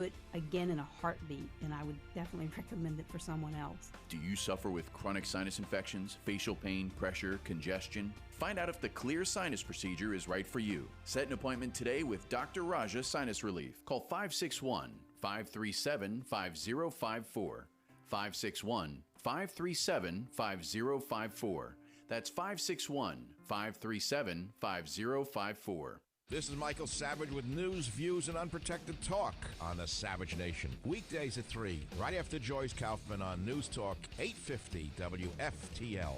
it again in a heartbeat, and I would definitely recommend it for someone else. Do you suffer with chronic sinus infections, facial pain, pressure, congestion? Find out if the Clear Sinus procedure is right for you. Set an appointment today with Dr. Raja Sinus Relief. Call 561-537-5054. 561-537-5054. That's 561-537-5054. This is Michael Savage with news, views, and unprotected talk on the Savage Nation. Weekdays at 3, right after Joyce Kaufman on News Talk 850 WFTL.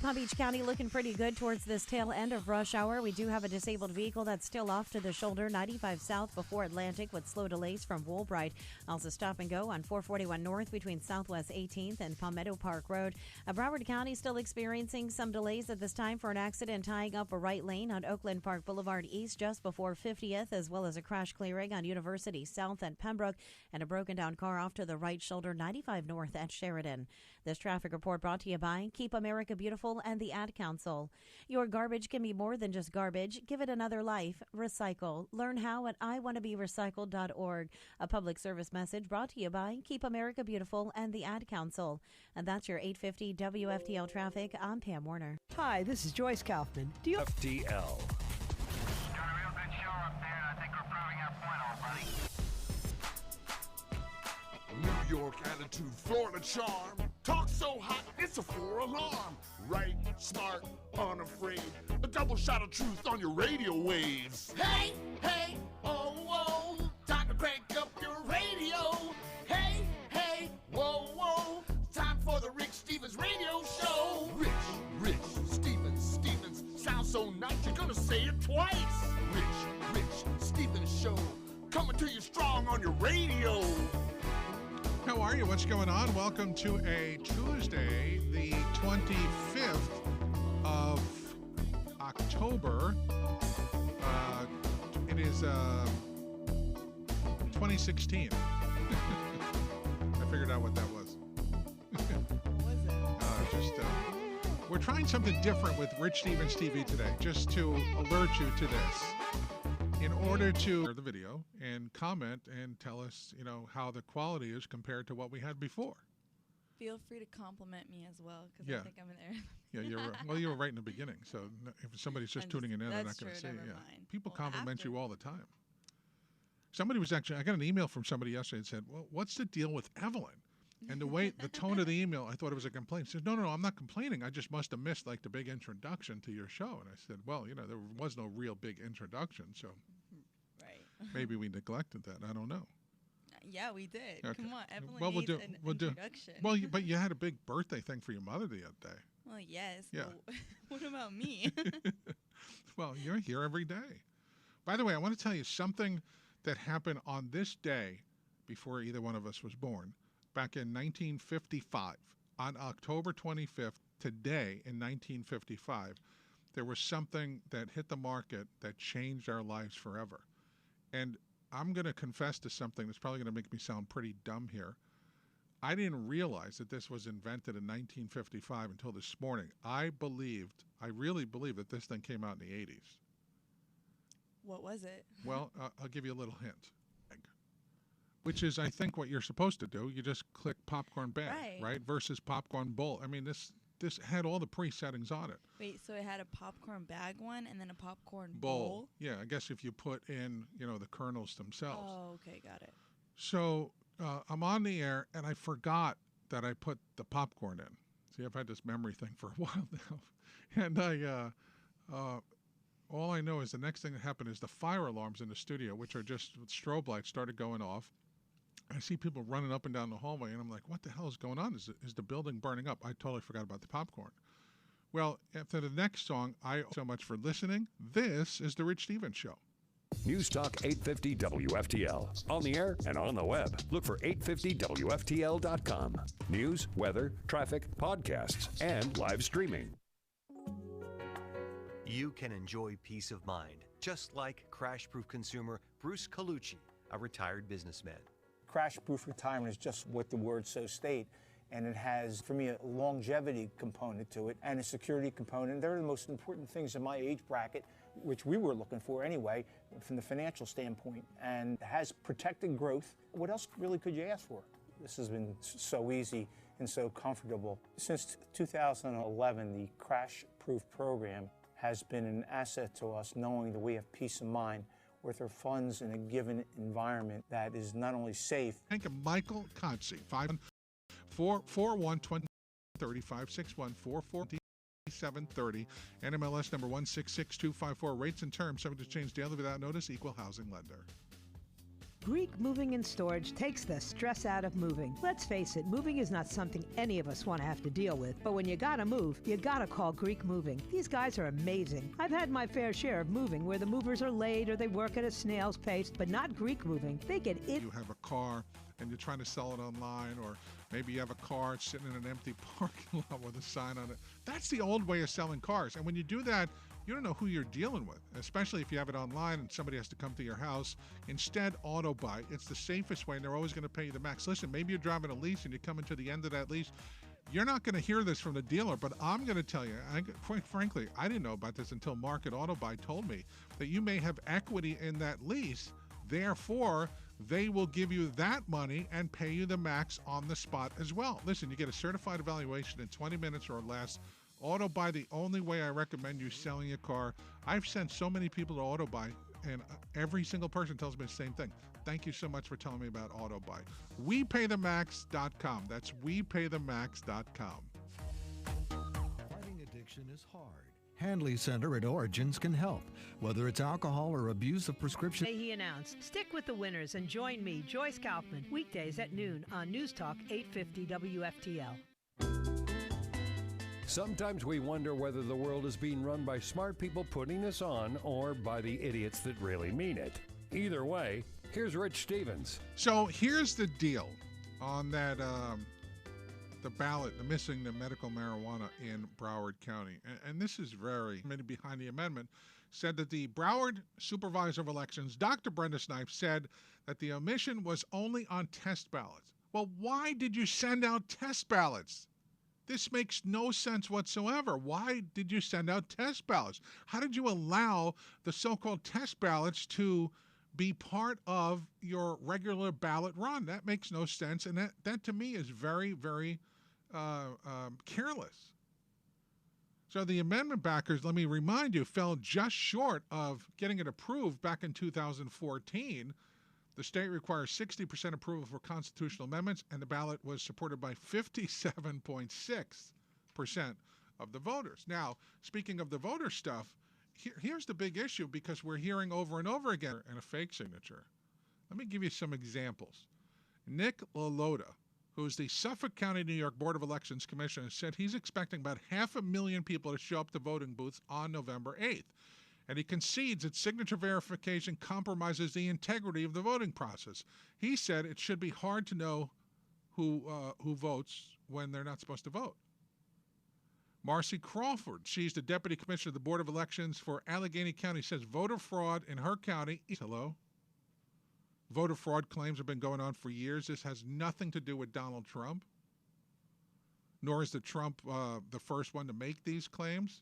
Palm Beach County looking pretty good towards this tail end of rush hour. We do have a disabled vehicle that's still off to the shoulder, 95 south before Atlantic with slow delays from Woolbright. Also stop and go on 441 north between Southwest 18th and Palmetto Park Road. Broward County still experiencing some delays at this time for an accident tying up a right lane on Oakland Park Boulevard East just before 50th, as well as a crash clearing on University South at Pembroke and a broken down car off to the right shoulder, 95 north at Sheridan. This traffic report brought to you by Keep America Beautiful and the Ad Council. Your garbage can be more than just garbage. Give it another life. Recycle. Learn how at iwannaberecycled.org. A public service message brought to you by Keep America Beautiful and the Ad Council. And that's your 850 WFTL traffic. I'm Pam Warner. Hi, this is Joyce Kaufman. Do you FTL. Got a real good show up there, and I think we're proving our point, old buddy. New York attitude, Florida charm. Talk so hot, it's a 4-alarm. Right, smart, unafraid. A double shot of truth on your radio waves. Hey, hey, oh, whoa. Time to crank up your radio. Hey, hey, whoa, whoa. Time for the Rick Stevens radio show. Rich, Stevens. Sounds so nice, you're gonna say it twice. Rich, Stevens show. Coming to you strong on your radio. How are you? What's going on? Welcome to a Tuesday, the 25th of October. It is 2016. I figured out what that was. What was it? We're trying something different with Rich Stevens TV today, just to alert you to this. In order to share the video and comment and tell us, how the quality is compared to what we had before. Feel free to compliment me as well, because I think I'm in there. Yeah, you were right in the beginning. So if somebody's just tuning in, they're not going to see it. Yeah, people compliment you all the time. Somebody was I got an email from somebody yesterday that said, "Well, what's the deal with Evelyn?" And the tone of the email, I thought it was a complaint. She said, no, I'm not complaining. I just must have missed the big introduction to your show. And I said, well, there was no real big introduction, so right. Maybe we neglected that. I don't know. Yeah, we did. Okay. Come on, Evelyn needs an introduction. Well, but you had a big birthday thing for your mother the other day. Well, yes. Yeah. But what about me? Well, you're here every day. By the way, I want to tell you something that happened on this day before either one of us was born. Back in 1955, on October 25th, today in 1955, there was something that hit the market that changed our lives forever. And I'm going to confess to something that's probably going to make me sound pretty dumb here. I didn't realize that this was invented in 1955 until this morning. I really believed that this thing came out in the 80s. What was it? Well, I'll give you a little hint. Which is, I think, what you're supposed to do. You just click popcorn bag, right? Versus popcorn bowl. I mean, this had all the pre-settings on it. Wait, so it had a popcorn bag one and then a popcorn bowl? Yeah, I guess if you put in, the kernels themselves. Oh, okay, got it. So I'm on the air, and I forgot that I put the popcorn in. See, I've had this memory thing for a while now. And all I know is the next thing that happened is the fire alarms in the studio, which are just strobe lights, started going off. I see people running up and down the hallway, and I'm like, what the hell is going on? Is the building burning up? I totally forgot about the popcorn. Well, after the next song, so much for listening. This is The Rich Stevens Show. News Talk 850 WFTL. On the air and on the web. Look for 850WFTL.com. News, weather, traffic, podcasts, and live streaming. You can enjoy peace of mind, just like crash-proof consumer Bruce Colucci, a retired businessman. Crash-proof retirement is just what the words so state, and it has, for me, a longevity component to it and a security component. They're the most important things in my age bracket which we were looking for anyway from the financial standpoint, and has protected growth. What else really could you ask for? This has been so easy and so comfortable. Since 2011, the Crash Proof program has been an asset to us, knowing that we have peace of mind with our funds in a given environment that is not only safe. Thank you, Michael Consi, 541-2030-561-44-730, NMLS number 166254. Rates and terms subject to change daily without notice. Equal housing lender. Greek Moving and Storage takes the stress out of moving. Let's face it, moving is not something any of us want to have to deal with. But when you gotta move, you gotta call Greek Moving. These guys are amazing. I've had my fair share of moving where the movers are late or they work at a snail's pace, but not Greek Moving. They get it. You have a car and you're trying to sell it online, or maybe you have a car sitting in an empty parking lot with a sign on it. That's the old way of selling cars. And when you do that, you don't know who you're dealing with, especially if you have it online and somebody has to come to your house. Instead, AutoBuy. It's the safest way, and they're always going to pay you the max. Listen, maybe you're driving a lease and you're coming to the end of that lease. You're not going to hear this from the dealer, but I'm going to tell you, quite frankly, I didn't know about this until Market AutoBuy told me that you may have equity in that lease. Therefore, they will give you that money and pay you the max on the spot as well. Listen, you get a certified evaluation in 20 minutes or less. AutoBuy, the only way I recommend you selling a car. I've sent so many people to AutoBuy, and every single person tells me the same thing. Thank you so much for telling me about AutoBuy. WePayTheMax.com. That's WePayTheMax.com. Fighting addiction is hard. Handley Center at Origins can help, whether it's alcohol or abuse of prescription. He announced, stick with the winners and join me, Joyce Kaufman, weekdays at noon on News Talk 850 WFTL. Sometimes we wonder whether the world is being run by smart people putting us on or by the idiots that really mean it. Either way, here's Rich Stevens. So here's the deal on that, the ballot, the missing the medical marijuana in Broward County. And this is very many behind the amendment, said that the Broward Supervisor of Elections, Dr. Brenda Snipes, said that the omission was only on test ballots. Well, why did you send out test ballots? This makes no sense whatsoever. Why did you send out test ballots? How did you allow the so-called test ballots to be part of your regular ballot run? That makes no sense, and that to me is very, very careless. So the amendment backers, let me remind you, fell just short of getting it approved back in 2014. The state requires 60% approval for constitutional amendments, and the ballot was supported by 57.6% of the voters. Now, speaking of the voter stuff, here's the big issue, because we're hearing over and over again and a fake signature. Let me give you some examples. Nick LaLota, who's the Suffolk County, New York Board of Elections Commissioner, said he's expecting about 500,000 people to show up to voting booths on November 8th. And he concedes that signature verification compromises the integrity of the voting process. He said it should be hard to know who votes when they're not supposed to vote. Marcy Crawford, she's the Deputy Commissioner of the Board of Elections for Allegheny County, says voter fraud in her county. Hello? Voter fraud claims have been going on for years. This has nothing to do with Donald Trump, nor is the Trump the first one to make these claims.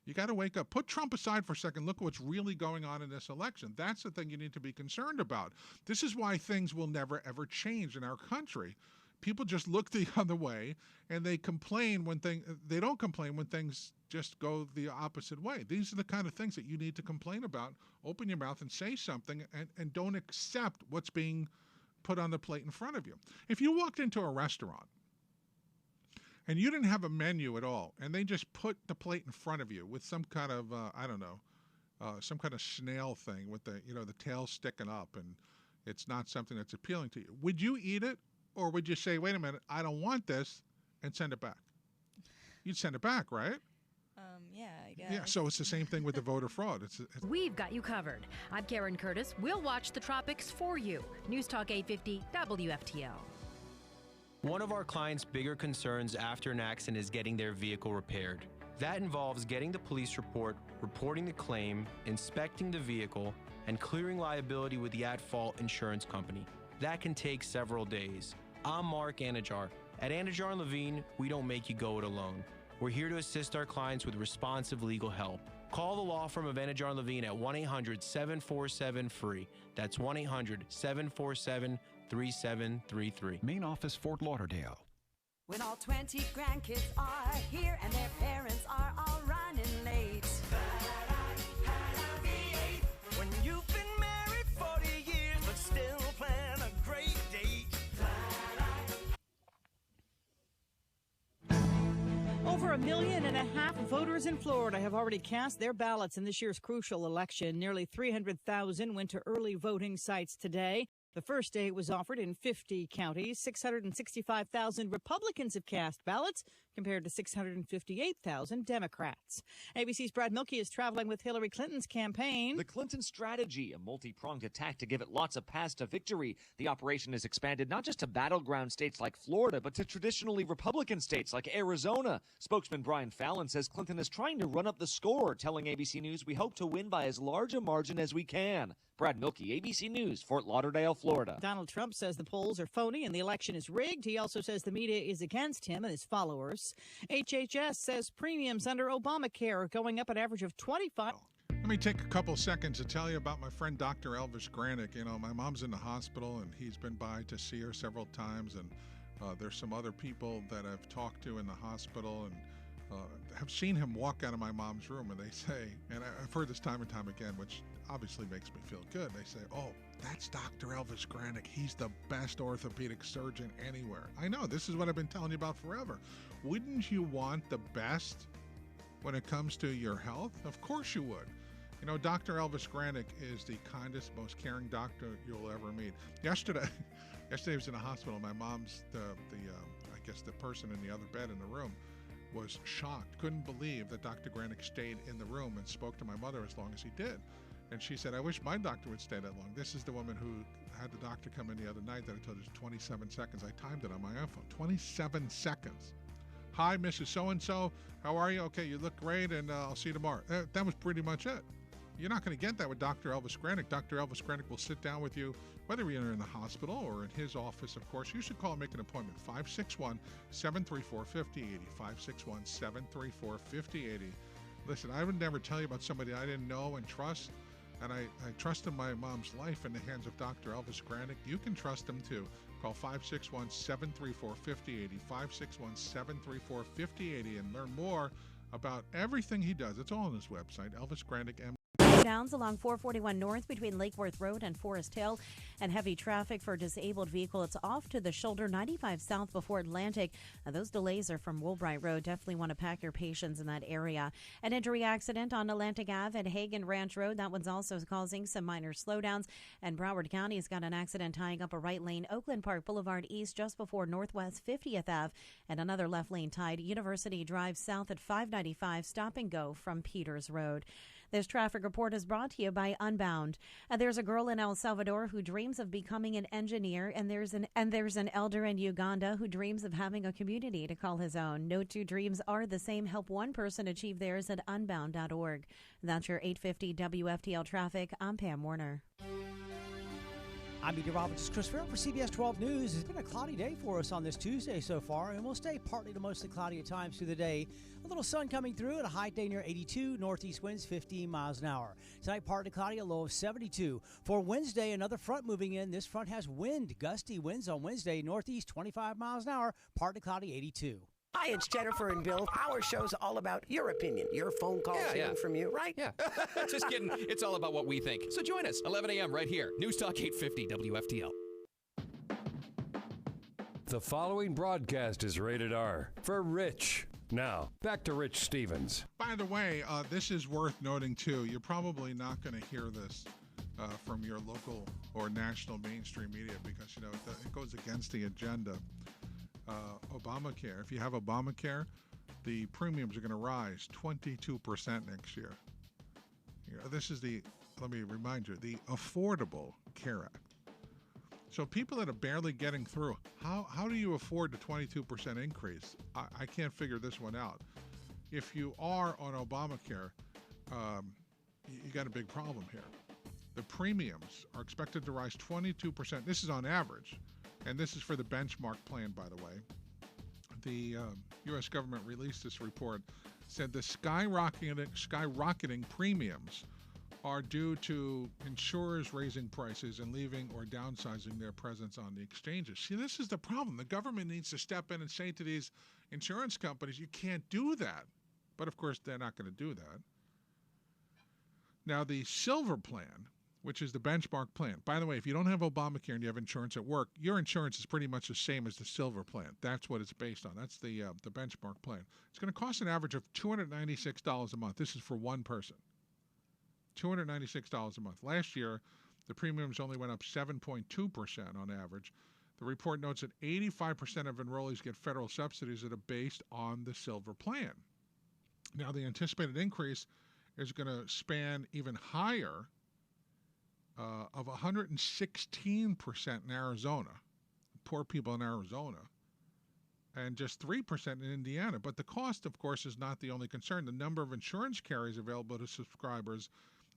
You got to wake up. Put Trump aside for a second. Look at what's really going on in this election. That's the thing you need to be concerned about. This is why things will never, ever change in our country. People just look the other way, and they complain when they don't complain when things just go the opposite way. These are the kind of things that you need to complain about. Open your mouth and say something, and don't accept what's being put on the plate in front of you. If you walked into a restaurant and you didn't have a menu at all, and they just put the plate in front of you with some kind of, some kind of snail thing with the tail sticking up, and it's not something that's appealing to you, would you eat it, or would you say, wait a minute, I don't want this, and send it back? You'd send it back, right? Yeah, I guess. Yeah, so it's the same thing with the voter fraud. We've got you covered. I'm Karen Curtis. We'll watch the tropics for you. News Talk 850 WFTL. One of our clients' bigger concerns after an accident is getting their vehicle repaired. That involves getting the police report, reporting the claim, inspecting the vehicle, and clearing liability with the at-fault insurance company. That can take several days. I'm Mark Anajar. At Anajar and Levine, we don't make you go it alone. We're here to assist our clients with responsive legal help. Call the law firm of Anajar Levine at 1-800-747-FREE. That's 1-800-747-3733. Main office, Fort Lauderdale. When all 20 grandkids are here and their parents are all running late. When you've been married 40 years but still plan a great date. Over 1.5 million voters in Florida have already cast their ballots in this year's crucial election. Nearly 300,000 went to early voting sites today. The first day was offered in 50 counties. 665,000 Republicans have cast ballots compared to 658,000 Democrats. ABC's Brad Milkey is traveling with Hillary Clinton's campaign. The Clinton strategy, a multi-pronged attack to give it lots of paths to victory. The operation is expanded not just to battleground states like Florida, but to traditionally Republican states like Arizona. Spokesman Brian Fallon says Clinton is trying to run up the score, telling ABC News, "We hope to win by as large a margin as we can." Brad Milkey, ABC News, Fort Lauderdale, Florida. Donald Trump says the polls are phony and the election is rigged. He also says the media is against him and his followers. HHS says premiums under Obamacare are going up an average of 25. Let me take a couple seconds to tell you about my friend Dr. Elvis Granick. You know, my mom's in the hospital, and he's been by to see her several times, and there's some other people that I've talked to in the hospital and have seen him walk out of my mom's room, and they say, and I've heard this time and time again, which obviously makes me feel good. They say, "Oh, that's Dr. Elvis Granick. He's the best orthopedic surgeon anywhere." I know, this is what I've been telling you about forever. Wouldn't you want the best when it comes to your health? Of course you would. You know, Dr. Elvis Granick is the kindest, most caring doctor you'll ever meet. Yesterday I was in a hospital. My mom's, I guess the person in the other bed in the room, was shocked, couldn't believe that Dr. Granick stayed in the room and spoke to my mother as long as he did. And she said, "I wish my doctor would stay that long." This is the woman who had the doctor come in the other night that I told you 27 seconds. I timed it on my iPhone. 27 seconds. "Hi, Mrs. So-and-so. How are you? Okay, you look great, and I'll see you tomorrow." That was pretty much it. You're not going to get that with Dr. Elvis Granick. Dr. Elvis Granick will sit down with you, whether you're in the hospital or in his office, of course. You should call and make an appointment. 561-734-5080. 561-734-5080. Listen, I would never tell you about somebody I didn't know and trust, and I trusted my mom's life in the hands of Dr. Elvis Granick. You can trust him too. Call 561-734-5080. 561-734-5080 and learn more about everything he does. It's all on his website, Elvis Granick. Downs along 441 North between Lake Worth Road and Forest Hill, and heavy traffic for a disabled vehicle. It's off to the shoulder 95 south before Atlantic. Those delays are from Woolbright Road. Definitely want to pack your patience in that area. An injury accident on Atlantic Ave at Hagen Ranch Road. That one's also causing some minor slowdowns. And Broward County has got an accident tying up a right lane Oakland Park Boulevard East just before Northwest 50th Ave, and another left lane tied University Drive south at 595, stop and go from Peters Road. This traffic report is brought to you by Unbound. There's a girl in El Salvador who dreams of becoming an engineer, and there's an elder in Uganda who dreams of having a community to call his own. No two dreams are the same. Help one person achieve theirs at unbound.org. That's your 850 WFTL traffic. I'm Pam Warner. I'm meteorologist Chris Farrell for CBS 12 News. It's been a cloudy day for us on this Tuesday so far, and we'll stay partly to mostly cloudy at times through the day. A little sun coming through at a high day near 82, northeast winds 15 miles an hour. Tonight, partly cloudy, a low of 72. For Wednesday, another front moving in. This front has wind, gusty winds on Wednesday, northeast 25 miles an hour, partly cloudy 82. Hi, it's Jennifer and Bill. Our show's all about your opinion, your phone calls hearing from you, right? Yeah. Just kidding. It's all about what we think. So join us, 11 a.m. right here. News Talk 850 WFTL. The following broadcast is rated R for Rich. Now, back to Rich Stevens. By the way, this is worth noting, too. You're probably not going to hear this from your local or national mainstream media because, you know, it goes against the agenda. Obamacare. If you have Obamacare, the premiums are going to rise 22% next year. You know, this is let me remind you, the Affordable Care Act. So people that are barely getting through, how do you afford the 22% increase? I can't figure this one out. If you are on Obamacare, you got a big problem here. The premiums are expected to rise 22%. This is on average. And this is for the benchmark plan, by the way. The U.S. government released this report said the skyrocketing premiums are due to insurers raising prices and leaving or downsizing their presence on the exchanges. See, this is the problem. The government needs to step in and say to these insurance companies, you can't do that. But, of course, they're not going to do that. Now, the Silver Plan, which is the benchmark plan. By the way, if you don't have Obamacare and you have insurance at work, your insurance is pretty much the same as the Silver Plan. That's what it's based on. That's the benchmark plan. It's going to cost an average of $296 a month. This is for one person. $296 a month. Last year, the premiums only went up 7.2% on average. The report notes that 85% of enrollees get federal subsidies that are based on the Silver Plan. Now, the anticipated increase is going to span even higher of 116% in Arizona, poor people in Arizona, and just 3% in Indiana. But the cost, of course, is not the only concern. The number of insurance carriers available to subscribers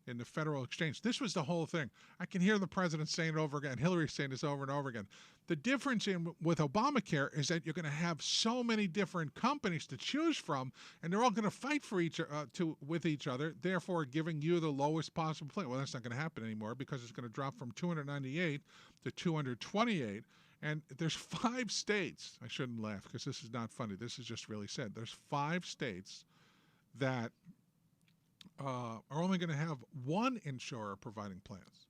in the federal exchange. This was the whole thing. I can hear the president saying it over again, Hillary saying this over and over again. The difference with Obamacare is that you're going to have so many different companies to choose from, and they're all going to fight for with each other, therefore giving you the lowest possible plan. Well, that's not going to happen anymore because it's going to drop from 298 to 228. And there's 5 states. I shouldn't laugh because this is not funny. This is just really sad. There's 5 states that are only going to have one insurer providing plans.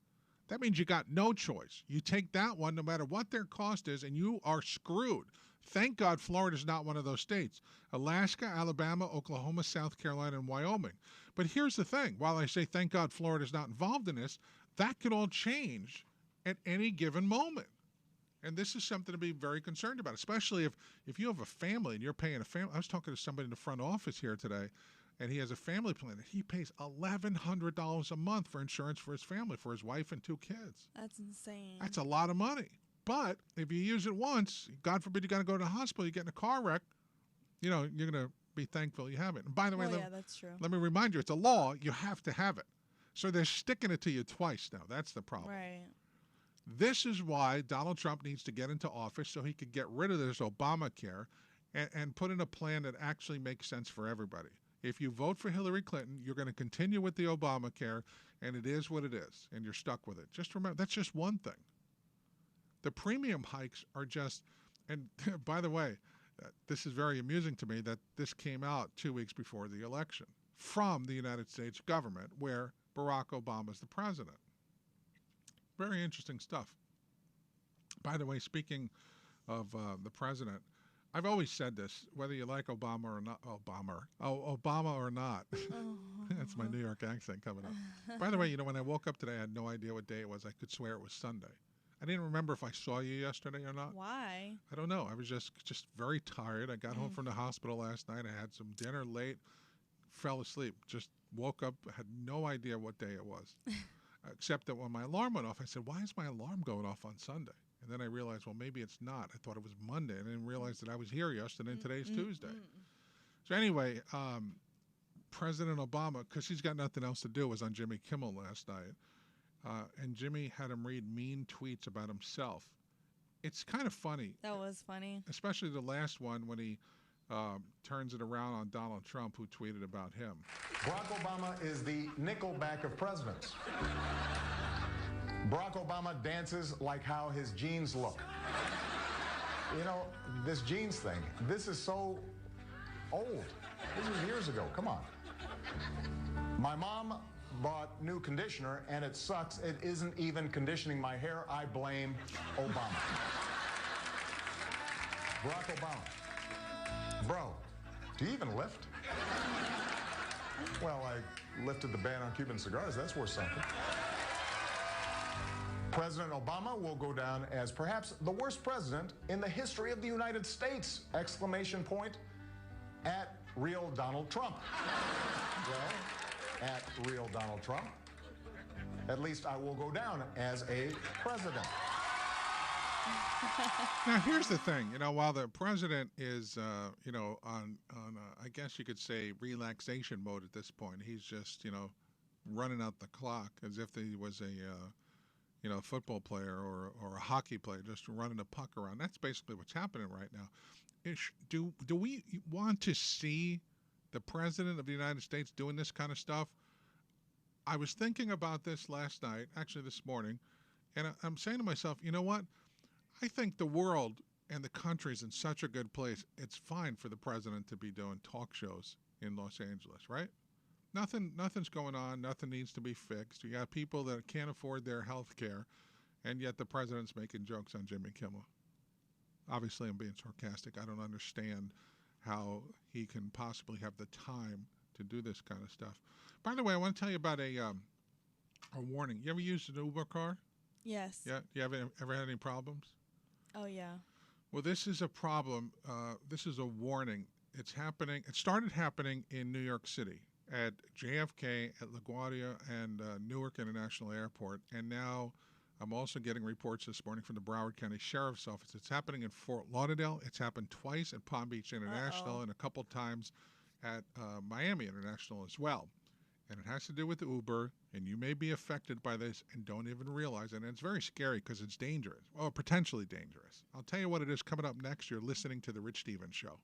That means you got no choice. You take that one no matter what their cost is, and you are screwed. Thank God Florida's not one of those states. Alaska, Alabama, Oklahoma, South Carolina, and Wyoming. But here's the thing. While I say thank God Florida's not involved in this, that could all change at any given moment. And this is something to be very concerned about, especially if you have a family and you're paying a family. I was talking to somebody in the front office here today, and he has a family plan. He pays $1,100 a month for insurance for his family, for his wife and 2 kids. That's insane. That's a lot of money. But if you use it once, God forbid you got to go to the hospital, you get in a car wreck, you're going to be thankful you have it. And by the way, that's true. Let me remind you, it's a law. You have to have it. So they're sticking it to you twice now. That's the problem. Right. This is why Donald Trump needs to get into office so he could get rid of this Obamacare and put in a plan that actually makes sense for everybody. If you vote for Hillary Clinton, you're going to continue with the Obamacare, and it is what it is, and you're stuck with it. Just remember, that's just one thing. The premium hikes are just, and by the way, this is very amusing to me that this came out 2 weeks before the election from the United States government where Barack Obama is the president. Very interesting stuff. By the way, speaking of the president, I've always said this, whether you like Obama or not. That's my New York accent coming up. By the way, when I woke up today, I had no idea what day it was. I could swear it was Sunday. I didn't remember if I saw you yesterday or not. Why? I don't know. I was just very tired. I got home from the hospital last night. I had some dinner late, fell asleep, just woke up, had no idea what day it was. Except that when my alarm went off, I said, why is my alarm going off on Sunday? And then I realized, well, maybe it's not. I thought it was Monday. I didn't realize that I was here yesterday and today's Tuesday. So anyway, President Obama, because he's got nothing else to do, was on Jimmy Kimmel last night. And Jimmy had him read mean tweets about himself. It's kind of funny. That was funny. Especially the last one when he turns it around on Donald Trump, who tweeted about him. Barack Obama is the Nickelback of presidents. Barack Obama dances like how his jeans look. This jeans thing, this is so old. This was years ago. Come on. My mom bought new conditioner, and it sucks. It isn't even conditioning my hair. I blame Obama. Barack Obama. Bro, do you even lift? Well, I lifted the ban on Cuban cigars. That's worth something. President Obama will go down as perhaps the worst president in the history of the United States! Exclamation point at real Donald Trump. Well, at real Donald Trump, at least I will go down as a president. Now, here's the thing. While the president is, on I guess you could say, relaxation mode at this point, he's just, running out the clock as if he was a football player or a hockey player, just running a puck around. That's basically what's happening right now. Do we want to see the president of the United States doing this kind of stuff. I was thinking about this last night, actually this morning, and I'm saying to myself, you know what? I think the world and the country's in such a good place. It's fine for the president to be doing talk shows in Los Angeles, right? Nothing's going on. Nothing needs to be fixed. You got people that can't afford their health care, and yet the president's making jokes on Jimmy Kimmel. Obviously, I'm being sarcastic. I don't understand how he can possibly have the time to do this kind of stuff. By the way, I want to tell you about a warning. You ever used an Uber car? Yes. Yeah. You ever had any problems? Oh, yeah. Well, this is a problem. This is a warning. It's happening. It started happening in New York City at JFK, at LaGuardia, and Newark International Airport. And now I'm also getting reports this morning from the Broward County Sheriff's Office. It's happening in Fort Lauderdale. It's happened twice at Palm Beach International and a couple times at Miami International as well. And it has to do with Uber, and you may be affected by this and don't even realize it. And it's very scary because it's dangerous, or potentially dangerous. I'll tell you what it is coming up next. You're listening to The Rich Stevens Show.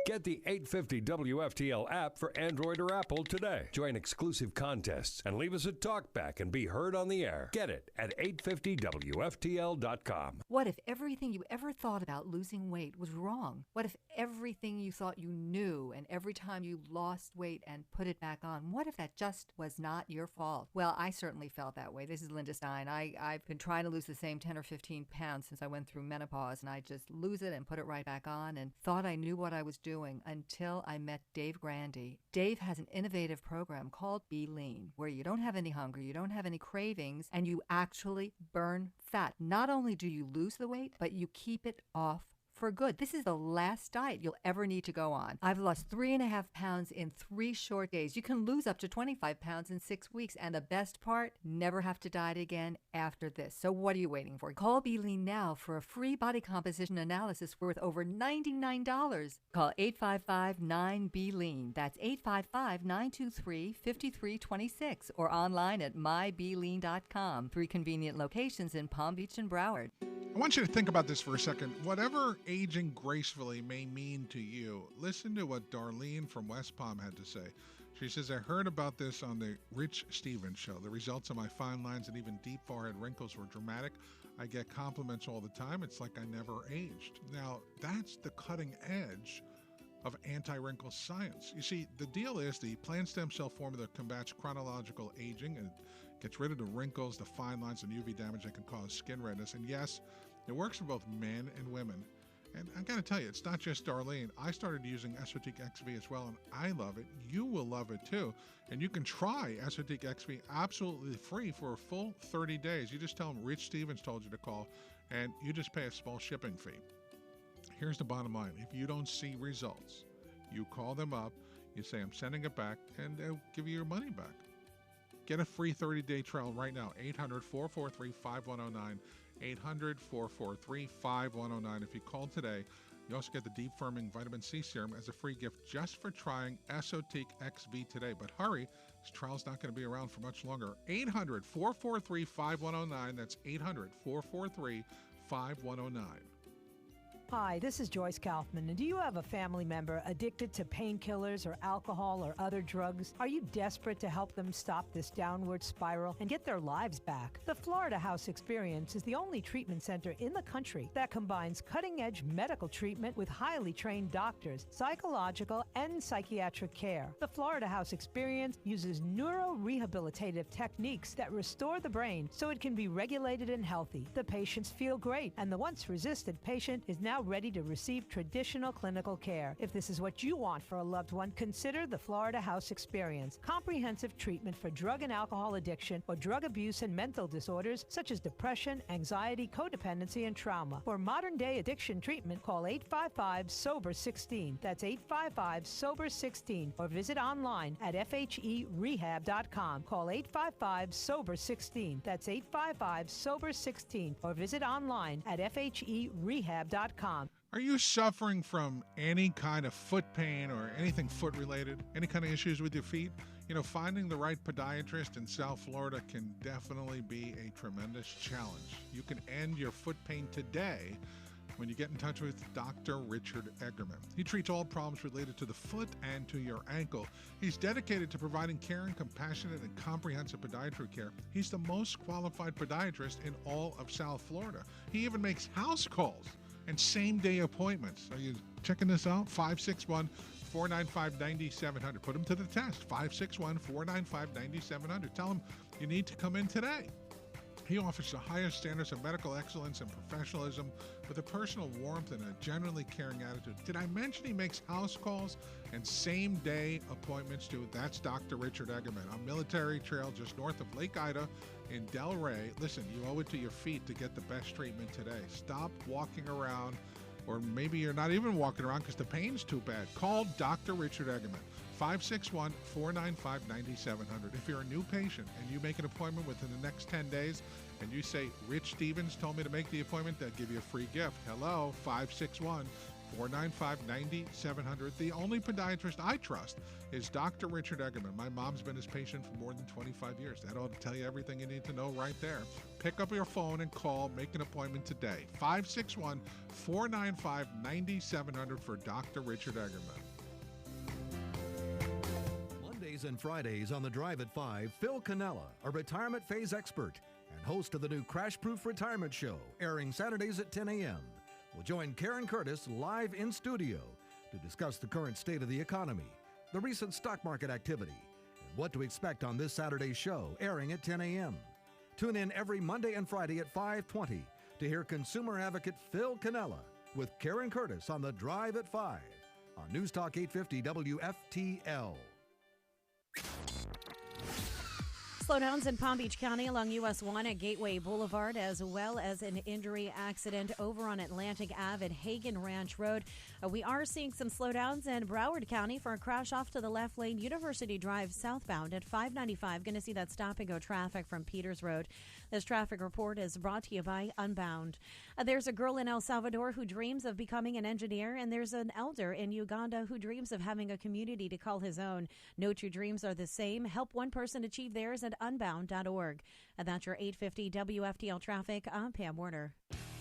Get the 850 WFTL app for Android or Apple today. Join exclusive contests and leave us a talkback and be heard on the air. Get it at 850WFTL.com. What if everything you ever thought about losing weight was wrong? What if everything you thought you knew and every time you lost weight and put it back on, what if that just was not your fault? Well, I certainly felt that way. This is Linda Stein. I've been trying to lose the same 10 or 15 pounds since I went through menopause, and I just lose it and put it right back on and thought I knew what I was doing until I met Dave Grandy. Dave has an innovative program called Be Lean, where you don't have any hunger, you don't have any cravings, and you actually burn fat. Not only do you lose the weight, but you keep it off for good. This is the last diet you'll ever need to go on. I've lost 3.5 pounds in 3 short days. You can lose up to 25 pounds in 6 weeks. And the best part, never have to diet again after this. So what are you waiting for? Call Be Lean now for a free body composition analysis worth over $99. Call 855-9-BE-LEAN. That's 855-923-5326 or online at mybelean.com. 3 convenient locations in Palm Beach and Broward. I want you to think about this for a second. Whatever aging gracefully may mean to you, listen to what Darlene from West Palm had to say. She says, I heard about this on the Rich Stevens Show. The results of my fine lines and even deep forehead wrinkles were dramatic. I get compliments all the time. It's like I never aged. Now, that's the cutting edge of anti-wrinkle science. You see, the deal is the plant stem cell formula combats chronological aging and gets rid of the wrinkles, the fine lines, and UV damage that can cause skin redness. And yes, it works for both men and women. And I got to tell you, it's not just Darlene. I started using Esotique XV as well, and I love it. You will love it too. And you can try Esotique XV absolutely free for a full 30 days. You just tell them Rich Stevens told you to call, and you just pay a small shipping fee. Here's the bottom line. If you don't see results, you call them up, you say, I'm sending it back, and they'll give you your money back. Get a free 30-day trial right now. 800-443-5109. 800-443-5109. If you call today, you also get the Deep Firming Vitamin C Serum as a free gift just for trying Esotique XV today. But hurry, this trial's not going to be around for much longer. 800-443-5109. That's 800-443-5109. Hi, this is Joyce Kaufman, and do you have a family member addicted to painkillers or alcohol or other drugs? Are you desperate to help them stop this downward spiral and get their lives back? The Florida House Experience is the only treatment center in the country that combines cutting-edge medical treatment with highly trained doctors, psychological and psychiatric care. The Florida House Experience uses neuro-rehabilitative techniques that restore the brain so it can be regulated and healthy. The patients feel great, and the once-resistant patient is now ready to receive traditional clinical care. If this is what you want for a loved one, consider the Florida House Experience. Comprehensive treatment for drug and alcohol addiction or drug abuse and mental disorders such as depression, anxiety, codependency, and trauma. For modern-day addiction treatment, call 855-SOBER-16. That's 855-SOBER-16 or visit online at FHERehab.com. Call 855-SOBER-16. That's 855-SOBER-16 or visit online at FHERehab.com. Are you suffering from any kind of foot pain or anything foot related? Any kind of issues with your feet? You know, finding the right podiatrist in South Florida can definitely be a tremendous challenge. You can end your foot pain today when you get in touch with Dr. Richard Eggerman. He treats all problems related to the foot and to your ankle. He's dedicated to providing care and compassionate and comprehensive podiatry care. He's the most qualified podiatrist in all of South Florida. He even makes house calls and same-day appointments. Are you checking this out? 561-495-9700. Put him to the test. 561-495-9700. Tell him you need to come in today. He offers the highest standards of medical excellence and professionalism with a personal warmth and a genuinely caring attitude. Did I mention he makes house calls and same-day appointments too? That's Dr. Richard Eggerman on Military Trail just north of Lake Ida in Delray. Listen, you owe it to your feet to get the best treatment today. Stop walking around, or maybe you're not even walking around because the pain's too bad. Call Dr. Richard Eggerman. 561-495-9700. If you're a new patient and you make an appointment within the next 10 days and you say, Rich Stevens told me to make the appointment, they'll give you a free gift. Hello, 561-495-9700. The only podiatrist I trust is Dr. Richard Eggerman. My mom's been his patient for more than 25 years. That ought to tell you everything you need to know right there. Pick up your phone and call. Make an appointment today. 561-495-9700 for Dr. Richard Eggerman. Mondays and Fridays on the Drive at 5, Phil Cannella, a retirement phase expert and host of the new Crash Proof Retirement Show, airing Saturdays at 10 a.m., will join Karen Curtis live in studio to discuss the current state of the economy, the recent stock market activity, and what to expect on this Saturday's show, airing at 10 a.m. Tune in every Monday and Friday at 5:20 to hear consumer advocate Phil Cannella with Karen Curtis on the Drive at 5 on News Talk 850 WFTL. Slowdowns in Palm Beach County along US 1 at Gateway Boulevard, as well as an injury accident over on Atlantic Ave at Hagen Ranch Road. We are seeing some slowdowns in Broward County for a crash off to the left lane, University Drive southbound at 595. Going to see that stop-and-go traffic from Peters Road. This traffic report is brought to you by Unbound. There's a girl in El Salvador who dreams of becoming an engineer, and there's an elder in Uganda who dreams of having a community to call his own. No two dreams are the same. Help one person achieve theirs at unbound.org. And that's your 850 WFTL traffic. I'm Pam Werner.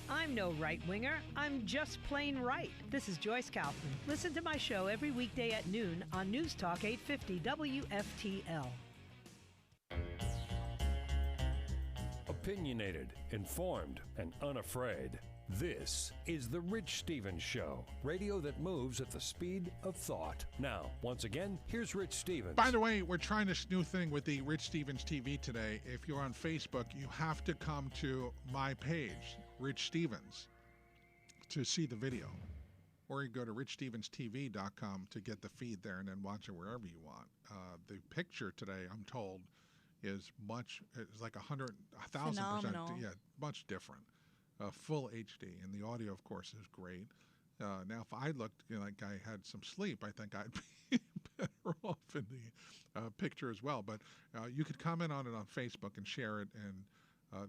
I'm no right-winger. I'm just plain right. This is Joyce Kaufman. Listen to my show every weekday at noon on News Talk 850 WFTL. Opinionated, informed, and unafraid. This is The Rich Stevens Show, radio that moves at the speed of thought. Now, once again, here's Rich Stevens. By the way, we're trying this new thing with the Rich Stevens TV today. If you're on Facebook, you have to come to my page, Rich Stevens, to see the video. Or you go to richstevenstv.com to get the feed there and then watch it wherever you want. The picture today, I'm told, is it's like 1,000%, yeah, much different. Full HD, and the audio, of course, is great. Now, if I looked like I had some sleep, I think I'd be better off in the picture as well. But you could comment on it on Facebook and share it, and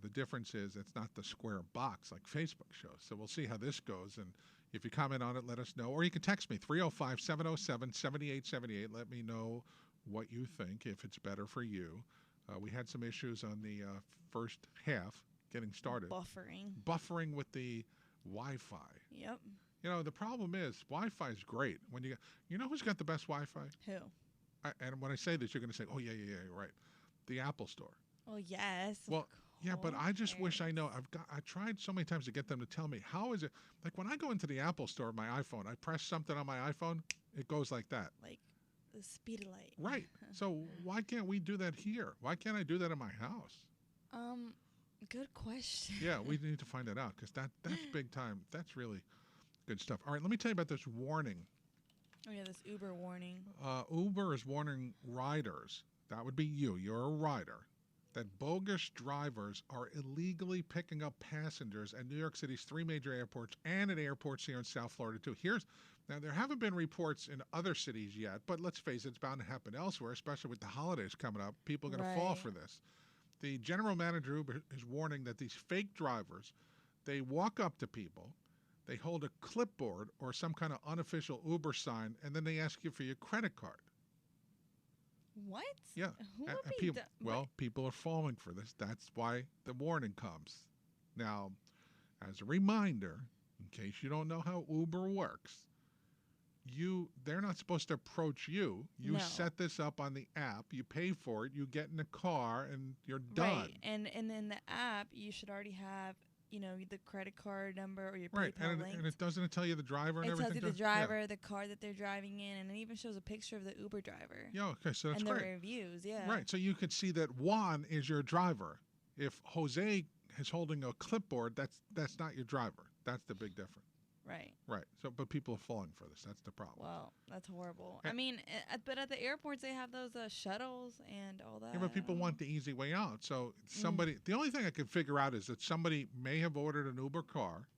the difference is it's not the square box like Facebook shows. So we'll see how this goes, and if you comment on it, let us know. Or you can text me, 305-707-7878. Let me know what you think, if it's better for you. We had some issues on the first half getting started. Buffering with the Wi-Fi. Yep. You know, the problem is Wi-Fi is great. When you know who's got the best Wi-Fi? Who? And when I say this, you're going to say, oh, yeah, you're right. The Apple Store. Oh, yes. Well, yeah, but I just wish I know. I tried so many times to get them to tell me, how is it? Like when I go into the Apple Store of my iPhone, I press something on my iPhone, it goes like that. Like the speed of light. Right. So why can't we do that here? Why can't I do that in my house? Good question. Yeah, we need to find that out because that's big time. That's really good stuff. All right, let me tell you about this warning. Oh, yeah, this Uber warning. Uber is warning riders, that would be you, you're a rider, that bogus drivers are illegally picking up passengers at New York City's 3 major airports and at airports here in South Florida, too. Now, there haven't been reports in other cities yet, but let's face it, it's bound to happen elsewhere, especially with the holidays coming up. People are going to fall for this. The general manager Uber is warning that these fake drivers, they walk up to people, they hold a clipboard or some kind of unofficial Uber sign, and then they ask you for your credit card. What? Yeah. Who would be people, people are falling for this. That's why the warning comes. Now, as a reminder, in case you don't know how Uber works, they're not supposed to approach you. You No. set this up on the app, you pay for it, you get in the car, and you're done. Right. And in the app, you should already have, the credit card number or your Right, PayPal and link. it doesn't tell you the driver and It everything? tells you the Yeah. driver, the car that they're driving in, and it even shows a picture of the Uber driver. Yeah, okay, so that's and great. the reviews, yeah. Right, so you could see that Juan is your driver. If Jose is holding a clipboard, that's not your driver. That's the big difference. Right. Right. So, but people are falling for this. That's the problem. Well, that's horrible. And- I mean, but at the airports they have those shuttles and all that. Yeah, but people want the easy way out. So somebody, the only thing I can figure out is that somebody may have ordered an Uber car,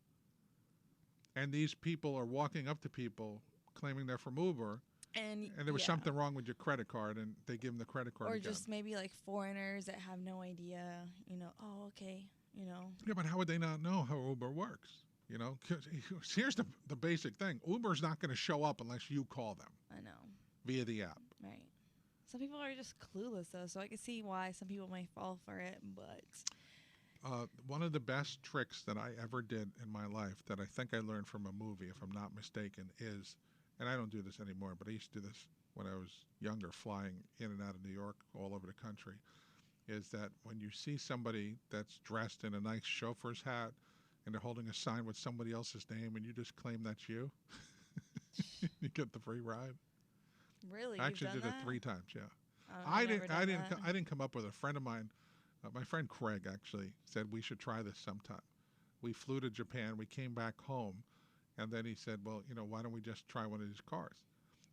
and these people are walking up to people claiming they're from Uber, And there was something wrong with your credit card, and they give them the credit card or again. just maybe like foreigners that have no idea. Oh, okay. Yeah, but how would they not know how Uber works? 'Cause here's the basic thing. Uber's not going to show up unless you call them. I know. Via the app. Right. Some people are just clueless though, so I can see why some people may fall for it. But One of the best tricks that I ever did in my life that I think I learned from a movie, if I'm not mistaken, is, and I don't do this anymore, but I used to do this when I was younger, flying in and out of New York all over the country, is that when you see somebody that's dressed in a nice chauffeur's hat and they're holding a sign with somebody else's name and you just claim that's you, you get the free ride. really, I actually you've done did it that? 3 times, yeah. I've never done that. I didn't come up with it. A friend of mine, my friend Craig actually said we should try this sometime. We flew to Japan, we came back home, and then he said, well, why don't we just try one of these cars?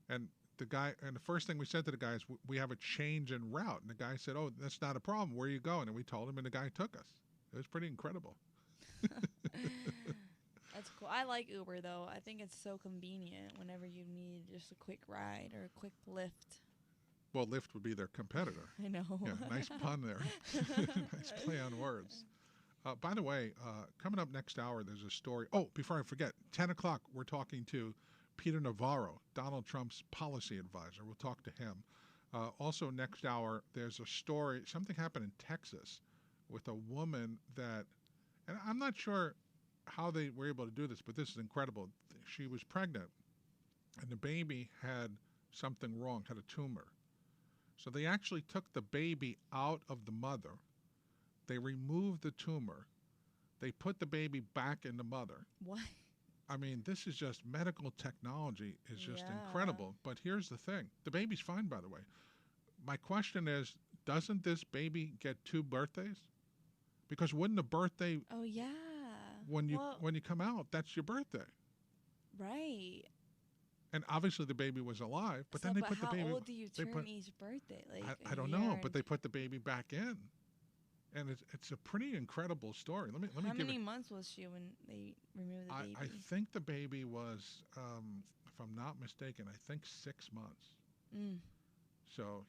And the first thing we said to the guy is, we have a change in route. And the guy said, oh, that's not a problem. Where are you going? And we told him, and the guy took us. It was pretty incredible. That's cool. I like Uber though. I think it's so convenient whenever you need just a quick ride or a quick lift. Well, Lyft would be their competitor. I know. Yeah, nice pun there. Nice play on words. By the way, coming up next hour, there's a story. Oh, before I forget, 10 o'clock, we're talking to Peter Navarro, Donald Trump's policy advisor. We'll talk to him. Also, next hour, there's a story. Something happened in Texas with a woman that, and I'm not sure how they were able to do this, but this is incredible. She was pregnant, and the baby had something wrong, had a tumor. So they actually took the baby out of the mother. They removed the tumor. They put the baby back in the mother. What? I mean, this is just medical technology is just Yeah. incredible. But here's the thing. The baby's fine, by the way. My question is, doesn't this baby get 2 birthdays? Because wouldn't a birthday, Oh yeah. when you Well, when you come out, that's your birthday? right. And obviously the baby was alive, but So, then they put how the baby. old do you they turn put- each birthday? Like I don't know, but they put the baby back in, and it's a pretty incredible story. Let me How give many it. months was she when they removed the baby? I think the baby was, if I'm not mistaken, I think 6 months. Mm. So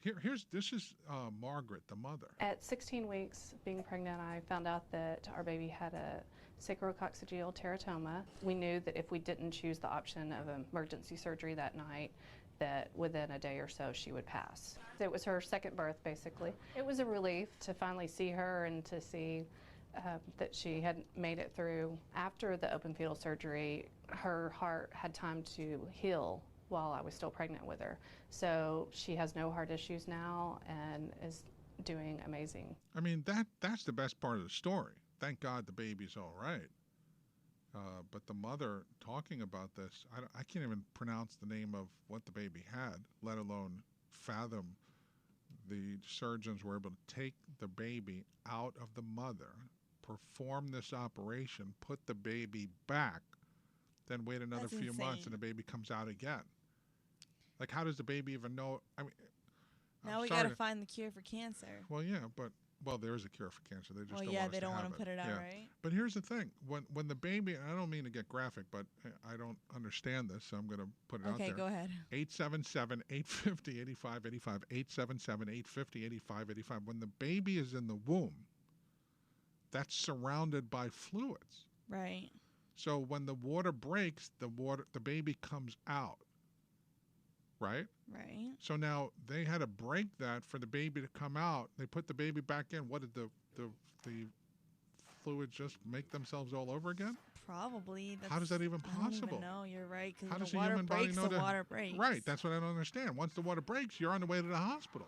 this is Margaret, the mother. At 16 weeks being pregnant, I found out that our baby had a sacrococcygeal teratoma. We knew that if we didn't choose the option of emergency surgery that night, that within a day or so she would pass. It was her second birth, basically. It was a relief to finally see her and to see that she had made it through. After the open fetal surgery, her heart had time to heal while I was still pregnant with her. So she has no heart issues now and is doing amazing. I mean, that's the best part of the story. Thank God the baby's all right. But the mother talking about this, I can't even pronounce the name of what the baby had, let alone fathom the surgeons were able to take the baby out of the mother, perform this operation, put the baby back, then wait another That's few months insane. and the baby comes out again. Like, how does the baby even know? I mean, Now I'm we sorry gotta to- find the cure for cancer. Well, yeah, but there is a cure for cancer. They just Well, don't yeah, want us they to don't have wanna put it out, Yeah. right? But here's the thing: when the baby, and I don't mean to get graphic, but I don't understand this, so I'm going to put it out Okay, there. go ahead. 877-850-8585. 877-850-8585. When the baby is in the womb, that's surrounded by fluids. Right. So when the water breaks, the baby comes out. Right? Right. So now they had to break that for the baby to come out. They put the baby back in. What did the fluids just make themselves all over again? Probably. How does that even possible? No, you're right. How Because does the a water human body breaks, know the that? water breaks. Right, that's what I don't understand. Once the water breaks, you're on the way to the hospital.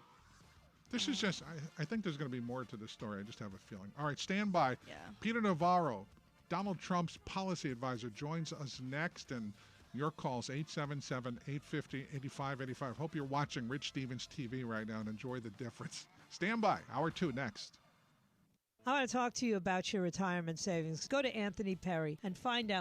This is just, I think there's going to be more to this story. I just have a feeling. All right, stand by. Yeah. Peter Navarro, Donald Trump's policy advisor, joins us next. And your calls, 877-850-8585. Hope you're watching Rich Stevens TV right now and enjoy the difference. Stand by. Hour 2 next. I want to talk to you about your retirement savings. Go to Anthony Perry and find out